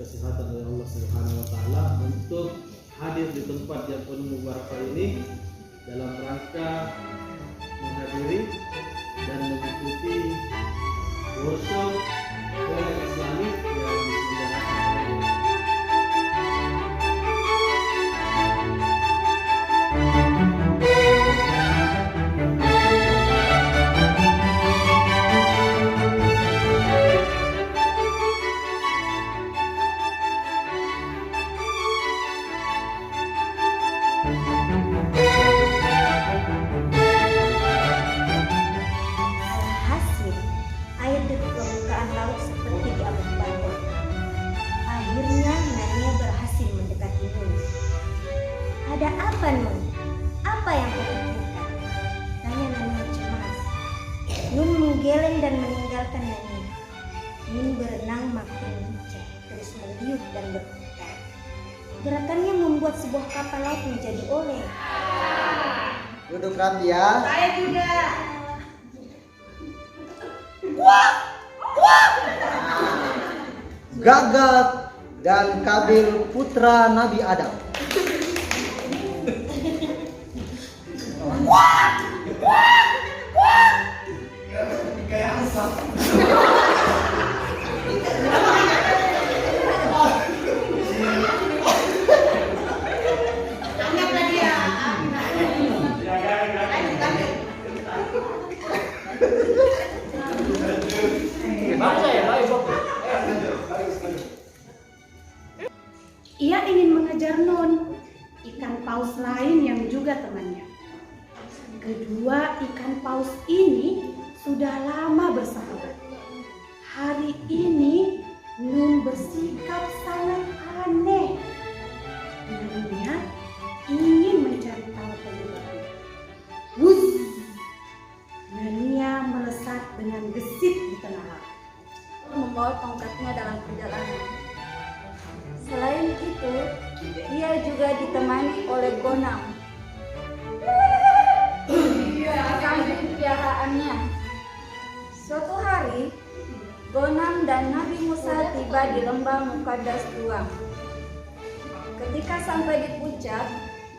kesehatan oleh Allah Subhanahu wa taala untuk hadir di tempat yang penuh mubarakah ini dalam rangka menghadiri dan mengikuti workshop Kuliah Islamik yang diselenggarakan oleh Alhasil, air di permukaan laut seperti diambang bandar. Akhirnya Nania berhasil mendekati Nun. Ada apa, Nun? Apa yang kau pikirkan? Tanya Nania cemas. Nun menggeleng dan meninggalkan Nania. Nun berenang makin lincah, terus meliuk dan berputar. Gerakannya membuat sebuah kapal laut menjadi oleng. Duduk rapi ya. Saya juga. Gagak dan Kabil putra Nabi Adam. Ia ingin mengejar Nun, ikan paus lain yang juga temannya. Kedua ikan paus ini sudah lama bersahabat. Hari ini Nun bersikap sangat aneh. Nania ingin mencari tahu penyebabnya. Wus! Nania melesat dengan gesit di tengah laut. Membawa tongkatnya dalam perjalanan. Selain itu, dia juga ditemani oleh Gonam, kambing piaraannya. Suatu hari, Gonam dan Nabi Musa tiba di lembah Muqaddas II. Ketika sampai di puncak,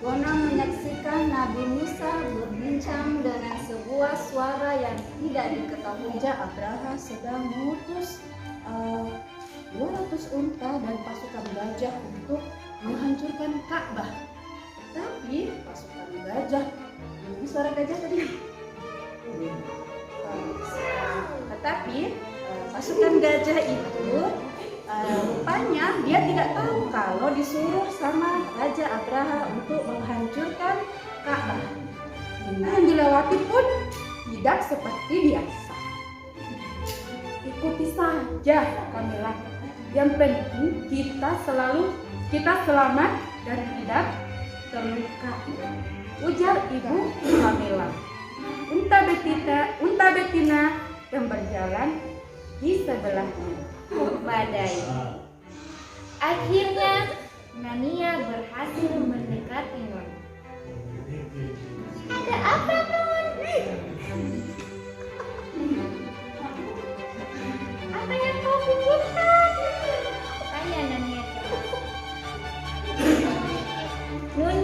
Gonam menyaksikan Nabi Musa berbincang dengan sebuah suara yang tidak diketahui. Raja Abraha sedang mengutus 200 unta dan pasukan gajah untuk menghancurkan Ka'bah. Tapi pasukan gajah, ini suara gajah tadi. Tetapi pasukan gajah itu rupanya dia tidak tahu kalau disuruh sama Raja Abraha untuk menghancurkan Ka'bah. Yang dilewati pun tidak seperti biasa. Ikuti saja, Kamila. Yang penting kita selamat dan tidak terluka, ujar Ibu Kamila. Unta betina yang berjalan di sebelahnya. Badai. Akhirnya Nania berhasil mendekati Nun. Ada apa, Nun? Apa yang kau pikirkan? Tanya Nania. Nun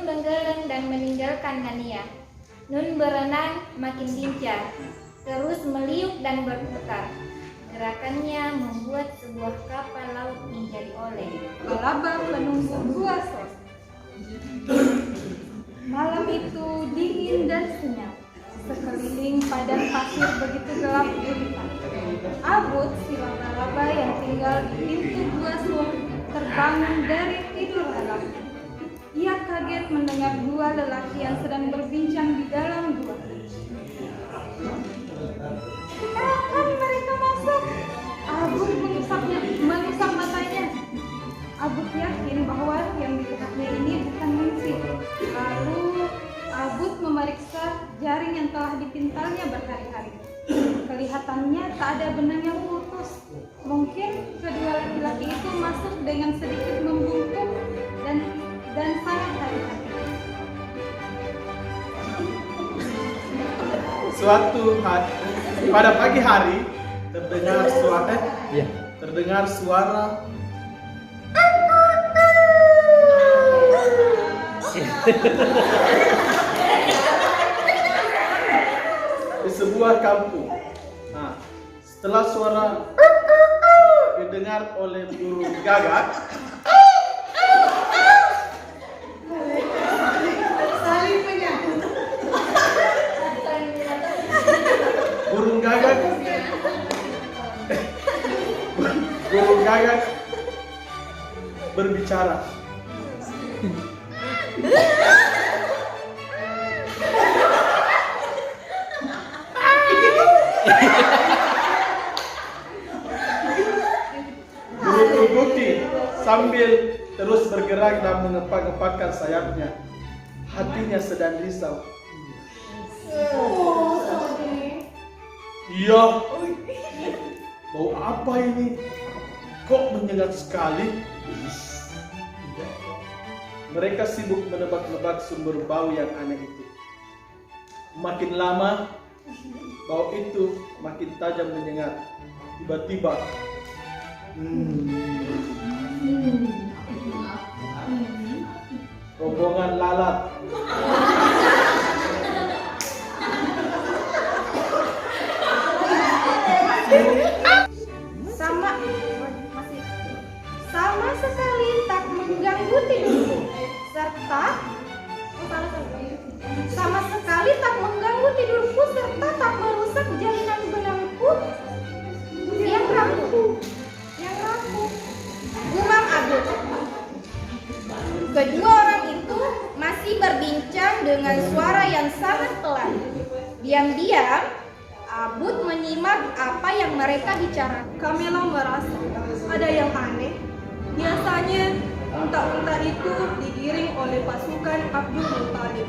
menggeleng dan meninggalkan Nania. Nun berenang makin lincah, terus meliuk dan berputar. Gerakannya membuat sebuah kapal laut menjadi oleng. Laba menunggu dua sos. Malam itu dingin dan senyap. Sekeliling padang pasir begitu gelap gulita. Abud si laba-laba yang tinggal di pintu gua Sun terbangun dari tidur lelap. Ia kaget mendengar dua lelaki yang sedang berbincang di dalam gua. Kapan mereka masuk? Abud mengusap matanya. Abud yakin bahwa yang di dekatnya ini bukan manusia. Lalu Abud memeriksa jaring yang telah dipintalnya berhari-hari. Kelihatannya tak ada benang yang putus. Mungkin kedua laki-laki itu masuk dengan sedikit membungkuk dan sangat hati-hati. Suatu hari, pada pagi hari terdengar suara Di sebuah kampung. Nah, setelah suara didengar oleh burung gagak, burung gagak burung gagak berbicara. Berguti sambil terus bergerak dan mengepak-ngepakkan sayapnya. Hatinya sedang risau. Iya, bau apa ini? Kok menyengat sekali? Mereka sibuk menebak-nebak sumber bau yang aneh itu. Makin lama, bau itu makin tajam menyengat. Tiba-tiba, rombongan lalat sama sekali tak mengganggu tidurku serta tak merusak jalinan benangku yang rapuh. Gumam Abud. Kedua orang itu masih berbincang dengan suara yang sangat pelan. Diam-diam Abud menyimak apa yang mereka bicarakan. Kamila merasa ada yang aneh. Biasanya unta-unta itu digiring oleh pasukan Abdul Muttalib.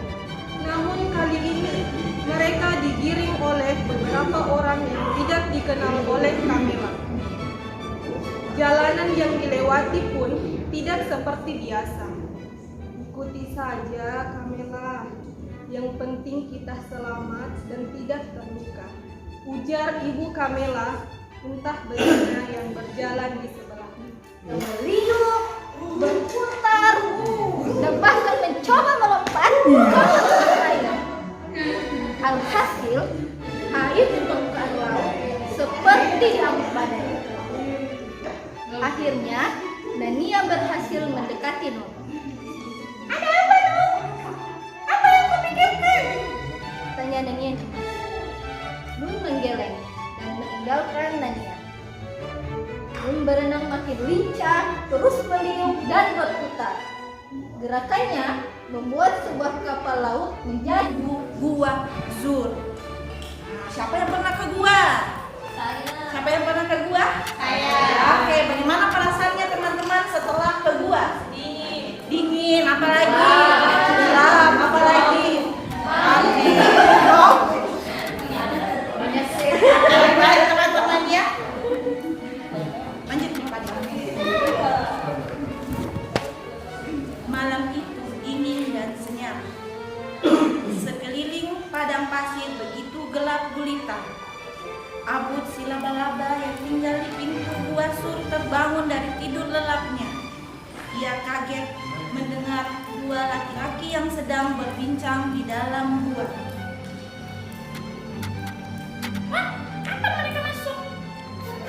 Namun kali ini mereka digiring oleh beberapa orang yang tidak dikenal oleh Kamila. Jalanan yang dilewati pun tidak seperti biasa. Ikuti saja Kamila. Yang penting kita selamat dan tidak terluka, ujar ibu Kamila, entah bagaimana yang berjalan di sebelahnya. Meliuk, berputar, dan bahkan mencoba melompat ke air. Alhasil, air di permukaan laut seperti diamuk badai. Akhirnya, Nania berhasil mendekati Nuh. Ada apa, Nuh? Apa yang kau pikirkan? Tanya Nania cemas. Nuh menggeleng dan meninggalkan Nania. Nuh berenang makin lincah, terus meliuk dan berputar. Gerakannya membuat sebuah kapal laut menjadi Gua Zur. Siapa yang pernah ke gua? saya. Siapa yang pernah ke gua? Saya. Oke, bagaimana perasaannya teman-teman setelah ke gua? Dingin, apalagi? Gelap, apalagi? Mati. Baik teman-teman ya. Lanjut nih Pak. Malam itu dingin dan senyap. Sekeliling padang pasir begitu gelap gulita. Abud si laba-laba yang tinggal di pintu gua Sur terbangun dari tidur lelapnya. Ia kaget mendengar dua laki-laki yang sedang berbincang di dalam gua. Hah? Kapan mereka masuk?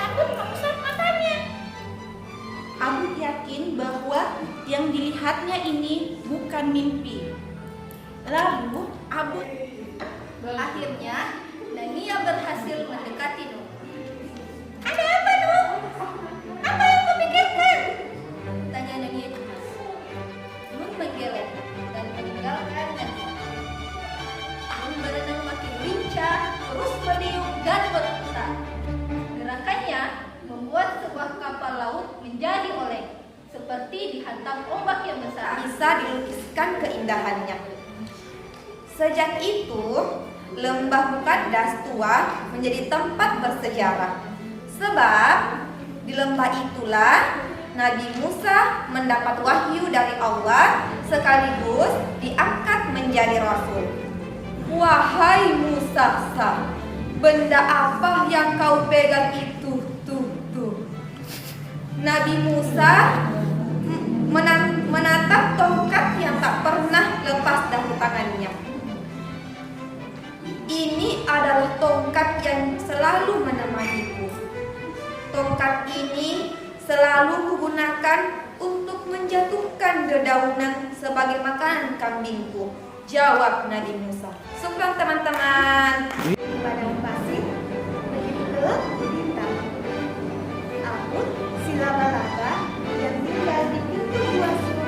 Abud mengusap matanya. Abud yakin bahwa yang dilihatnya ini bukan mimpi. Lalu Abud Akhirnya, Nania berhasil mendekati Nuh. Ada apa, Nuh? Apa yang kau pikirkan? Tanya Nania cemas. Nuh menggeleng dan meninggalkan Nania. Nuh berenang makin lincah, terus meliuk dan berputar. Gerakannya membuat sebuah kapal laut menjadi oleng, seperti dihantam ombak yang besar. bisa dilukiskan keindahannya. Sejak itu, lembah Mukaddas tua menjadi tempat bersejarah. Sebab di lembah itulah Nabi Musa mendapat wahyu dari Allah sekaligus diangkat menjadi rasul. Wahai Musa, benda apa yang kau pegang itu? Tuh. Nabi Musa menatap tongkat yang tak pernah tangannya. Ini adalah tongkat yang selalu menemaniku. Tongkat ini selalu kugunakan untuk menjatuhkan dedaunan sebagai makanan kambingku, jawab Nabi Musa. Syukran teman-teman. Di padang pasir begitu gelap gulita. Abud si laba-laba yang tinggal di pintu gua sur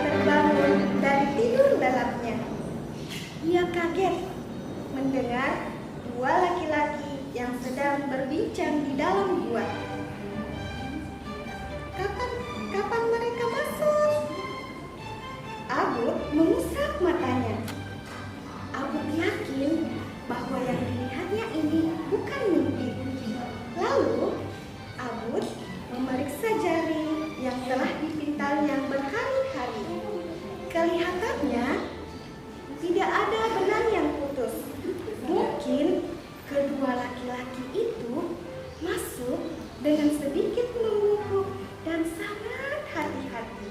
terbangun dari tidur lelapnya. Ia kaget mendengar dua laki-laki yang sedang berbincang di dalam gua. Kapan mereka masuk? Abud mengusap matanya. Abud yakin bahwa yang dilihatnya ini bukan mimpi. Lalu Abud memeriksa jari yang telah dipintalnya berhari-hari. Kelihatannya tidak ada benang yang putus. Mungkin kedua laki-laki itu masuk dengan sedikit membungkuk dan sangat hati-hati.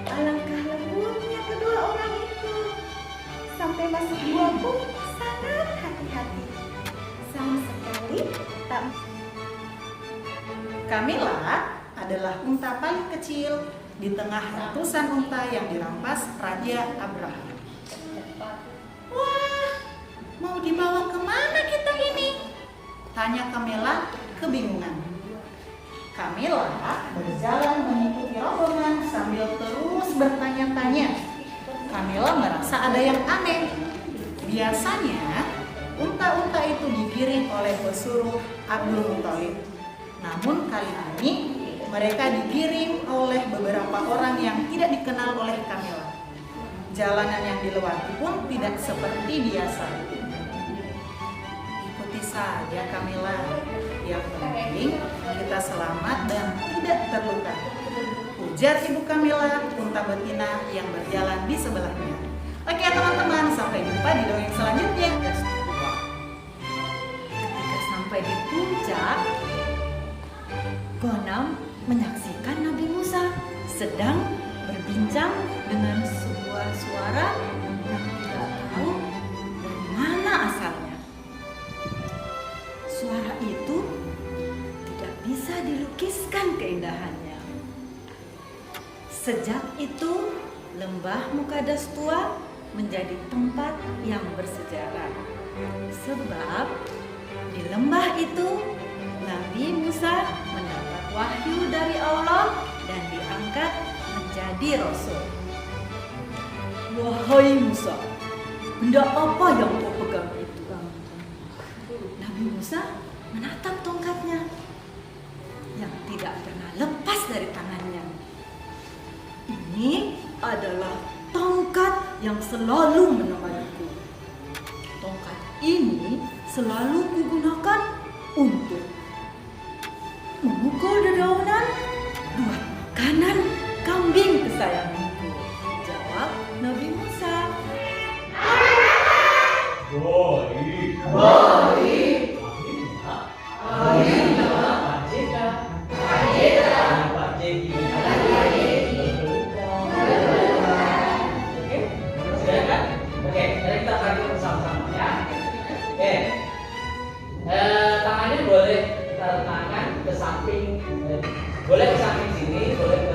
Alangkah lembutnya kedua orang itu. Sampai masuk gua pun sangat hati-hati. Sama sekali tak. Camilla adalah unta paling kecil di tengah ratusan unta yang dirampas Raja Abraham. Wah, mau dibawa kemana kita ini? Tanya Camilla kebingungan. Camilla berjalan mengikuti rombongan sambil terus bertanya-tanya. Camilla merasa ada yang aneh. Biasanya unta-unta itu digiring oleh pesuruh Abdul Muthalib. Namun kali ini mereka digiring oleh beberapa orang yang tidak dikenal oleh Camilla. Jalanan yang dilewati pun tidak seperti biasa. Ikuti saja Camilla. Yang penting kita selamat dan tidak terluka, ujar Ibu Camilla unta betina yang berjalan di sebelahnya. Oke teman-teman, sampai jumpa di dongeng selanjutnya. Ketika sampai di puncak, Ghanam menyaksikan Nabi Musa sedang berbincang dengan sebuah suara yang tidak tahu dari mana asalnya. Suara itu tidak bisa dilukiskan keindahannya. Sejak itu, lembah Mukadas tua menjadi tempat yang bersejarah. Sebab di lembah itu Nabi Musa mendapat wahyu dari Allah dan diangkat menjadi rasul. Wahai Musa, benda apa yang kau pegang itu? Nabi Musa menatap tongkatnya yang tidak pernah lepas dari tangannya. Ini adalah tongkat yang selalu menemaniku. Tongkat ini selalu kugunakan untuk memukul dedaunan buat makanan kambing kesayanganku, jawab Nabi Musa. Tangannya boleh tangan ke samping, boleh ke samping sini, boleh